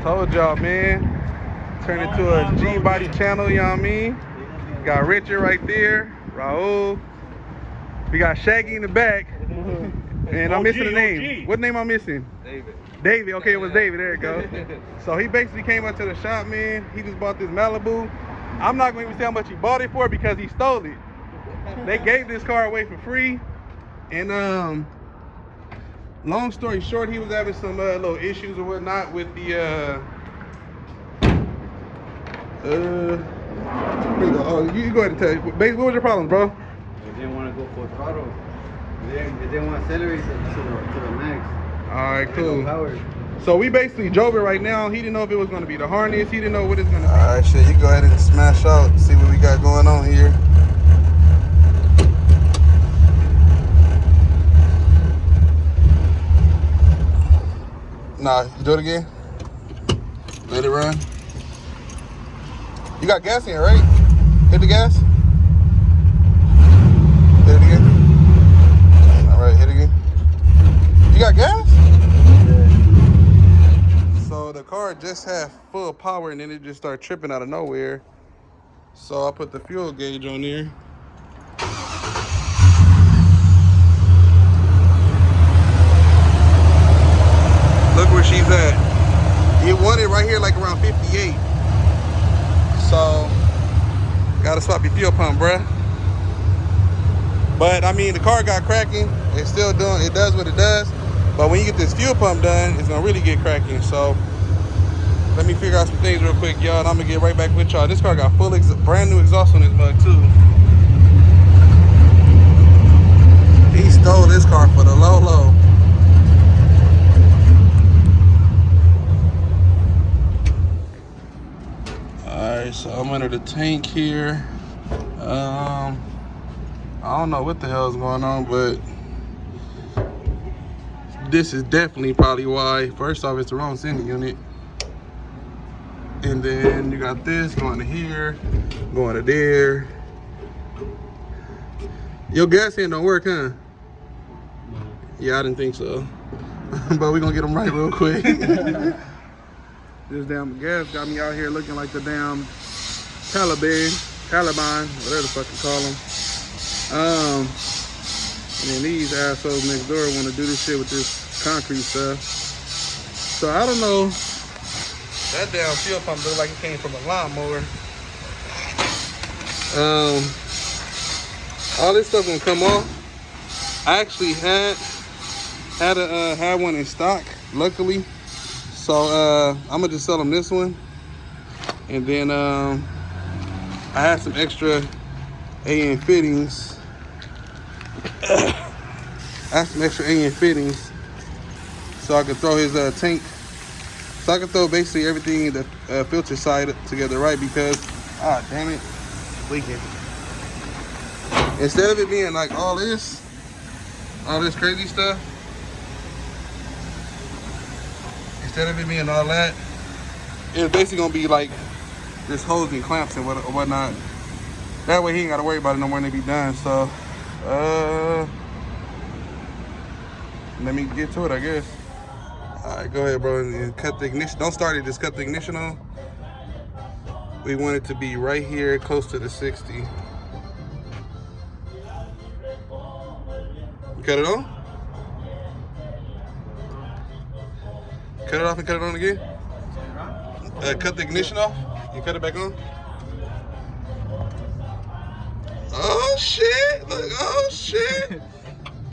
Told y'all, man. Turn into a G-Body channel, you know what I mean? Got Richard right there, Raul. We got Shaggy in the back. And I'm missing the name. What name I'm missing? David, okay, it was David, there you go. So he basically came up to the shop, man. He just bought this Malibu. I'm not gonna even say how much he bought it for because he stole it. They gave this car away for free. And long story short, he was having some little issues or whatnot with the oh, you go ahead and tell me. Baby, what was your problem, bro? They didn't want to go full throttle. They didn't want to accelerate to the max. Alright, cool. So we basically drove it right now. He didn't know if it was going to be the harness. He didn't know what it's going to be. Alright, shit. You go ahead and smash out. See what we got going on here. Nah, you do it again. Let it run. You got gas in here, right? Hit the gas. Hit it again. Alright, hit it again. You got gas? Yeah. So the car just had full power and then it just started tripping out of nowhere. So I put the fuel gauge on there. Look where she's at. It wanted right here like around 58. So gotta swap your fuel pump, bruh. But I mean, the car got cracking. It's still doing, it does what it does. But when you get this fuel pump done, it's gonna really get cracking. So let me figure out some things real quick, y'all, and I'm gonna get right back with y'all. This car got full brand new exhaust on this mug too. He stole this car for the low. Alright, so I'm under the tank here. I don't know what the hell is going on, but this is definitely probably why. First off, it's the wrong sending unit. And then you got this going to here, going to there. Your gas hand don't work, huh? Yeah, I didn't think so. But we're gonna get them right real quick. This damn gas got me out here looking like the damn Taliban, whatever the fuck you call them. And then these assholes next door want to do this shit with this concrete stuff. So I don't know. That damn fuel pump looked like it came from a lawnmower. All this stuff gonna come off. I actually had one in stock, luckily. So I'm gonna just sell them this one. And then I had some extra AN fittings. So I could throw his tank. So I could throw basically everything, the filter side together, right? Because, damn it, leaking. Instead of it being like all this crazy stuff, instead of it being all that, it's basically gonna be like this hose and clamps and whatnot. That way he ain't gotta worry about it no more when they be done. So, let me get to it, I guess. All right, go ahead, bro, and cut the ignition. Don't start it, just cut the ignition on. We want it to be right here, close to the 60. You cut it on? Cut it off and cut it on again? Cut the ignition off. You cut it back on? Oh, shit. Look, oh, shit.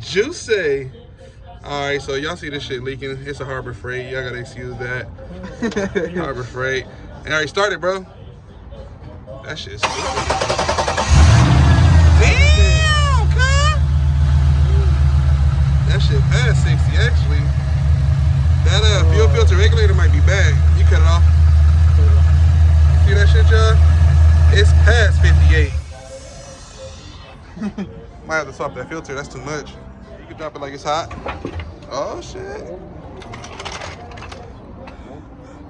Juicy. All right, so y'all see this shit leaking. It's a Harbor Freight. Y'all gotta excuse that. Harbor Freight. All right, start it, bro. That shit's stupid. Damn, cuz. That shit past 60, actually. That fuel filter regulator might be bad. You cut it off. See that shit, y'all? It's past 58. Might have to swap that filter. That's too much. You can drop it like it's hot. Oh, shit.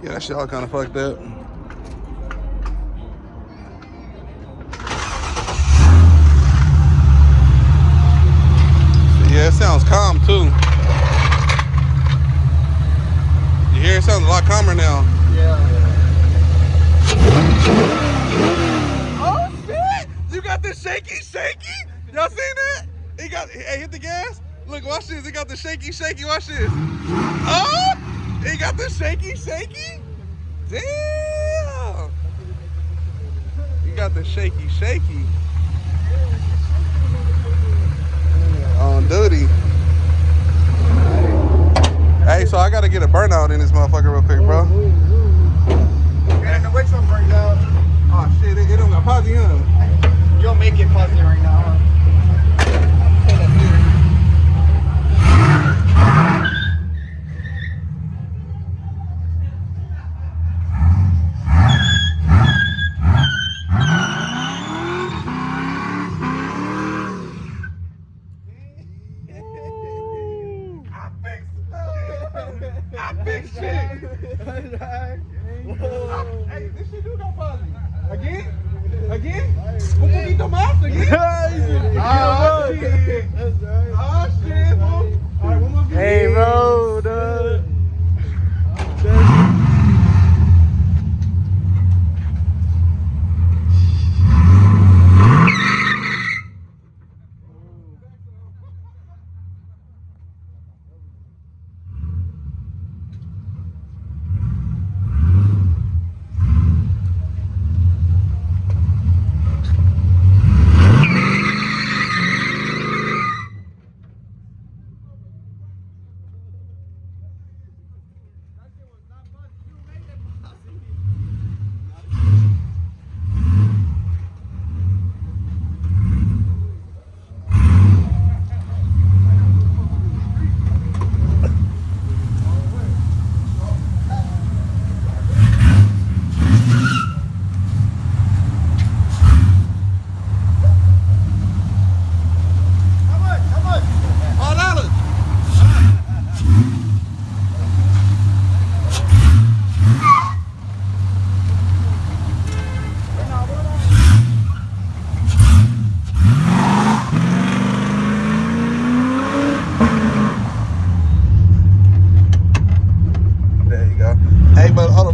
Yeah, that shit all kind of fucked up. Yeah, it sounds calm, too. You hear it sounds a lot calmer now. Yeah. Oh shit! You got the shaky? Y'all seen that? He got, hey, hit the gas. Look, watch this. He got the shaky. Watch this. Oh! He got the shaky. Damn! He got the shaky. On duty. Hey, so I gotta get a burnout in this motherfucker real quick, bro. And which one burns out? Oh shit, it don't got posi on. You'll make it positive right now, huh? I fixed shit. Hey, this shit do got posi. Again? Un poquito más again? Oh shit. Oh shit, bro. Alright, one more. Hey, bro, dude.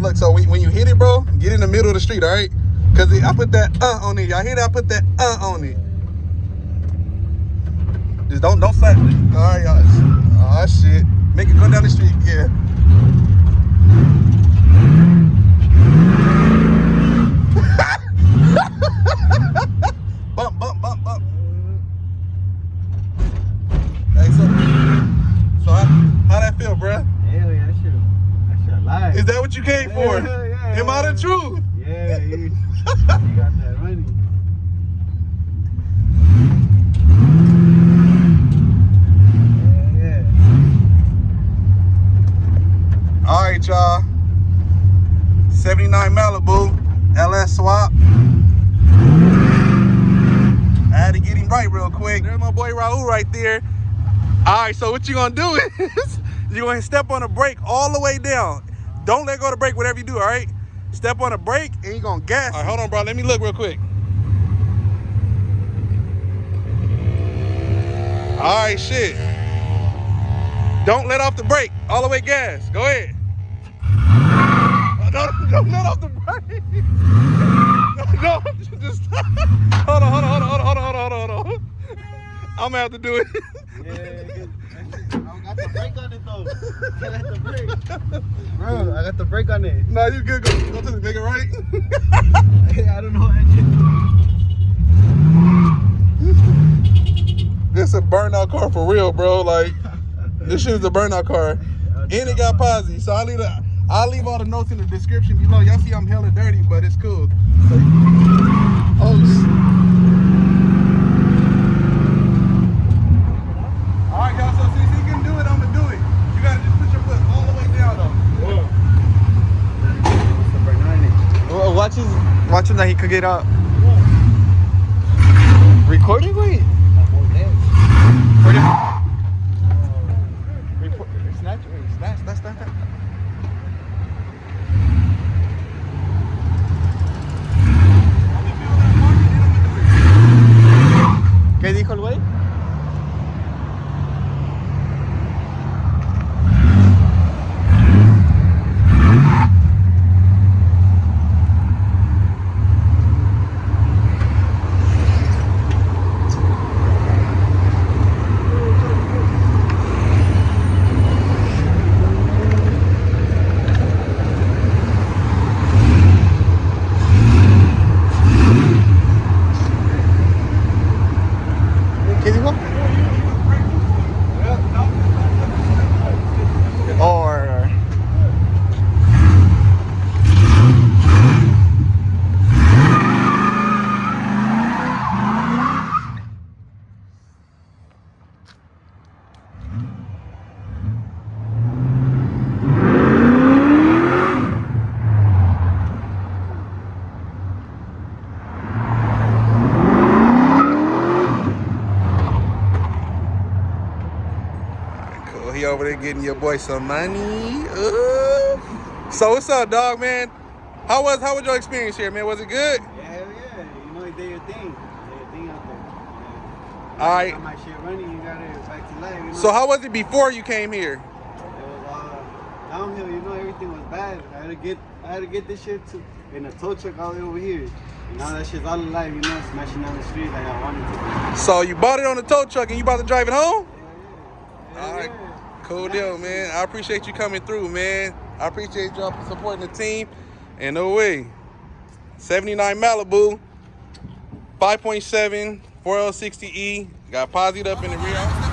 Look, so when you hit it, bro, get in the middle of the street, all right? Because I put that on it. Y'all hear that? I put that on it. Just don't slap it. All right, y'all. Oh, shit. Make it go down the street, yeah. Bump. Hey, so how that feel, bruh? Hell yeah, I should lie. Is that what you came for? Yeah. Am I the truth? Yeah, you got that money. Yeah. All right, y'all. 79 Malibu, LS swap. I had to get him right real quick. There's my boy Raul right there. All right, so what you gonna do is you're gonna step on the brake all the way down. Don't let go of the brake, whatever you do, all right? Step on the brake and you're gonna gas. All right, hold on, bro. Let me look real quick. All right, shit. Don't let off the brake. All the way gas. Go ahead. Don't let off the brake. No, just hold on. I'm gonna have to do it. Yeah, I got the brake on it though. I got the brake. Bro, I got the brake on it. Nah, you good. Go to the nigga, right? I don't know engine. This a burnout car for real, bro. Like, this shit is a burnout car. And it got posi. So I'll leave all the notes in the description below. Y'all see I'm hella dirty, but it's cool. Oh, alright, y'all, so since he can do it, I'm gonna do it. You gotta just put your foot all the way down though. Well, watching that he could get out. Recording, wait. Snatch. ¿Qué dijo el güey? getting your boy some money. So what's up, dog, man? How was your experience here, man? Was it good? Yeah, hell yeah. You know, you did your thing. You did your thing out there. Yeah. All right. Got my shit running, you got it back to life. You know? So how was it before you came here? It was downhill. You know, everything was bad. I had to get this shit in a tow truck all the way over here. And now that shit's all alive. You know, smashing down the street like I wanted to. So you bought it on the tow truck and you about to drive it home? Yeah. All right. Cool deal, man. I appreciate you coming through, man. I appreciate y'all supporting the team. And no way. 79 Malibu, 5.7, 4L60E. Got posied up in the rear.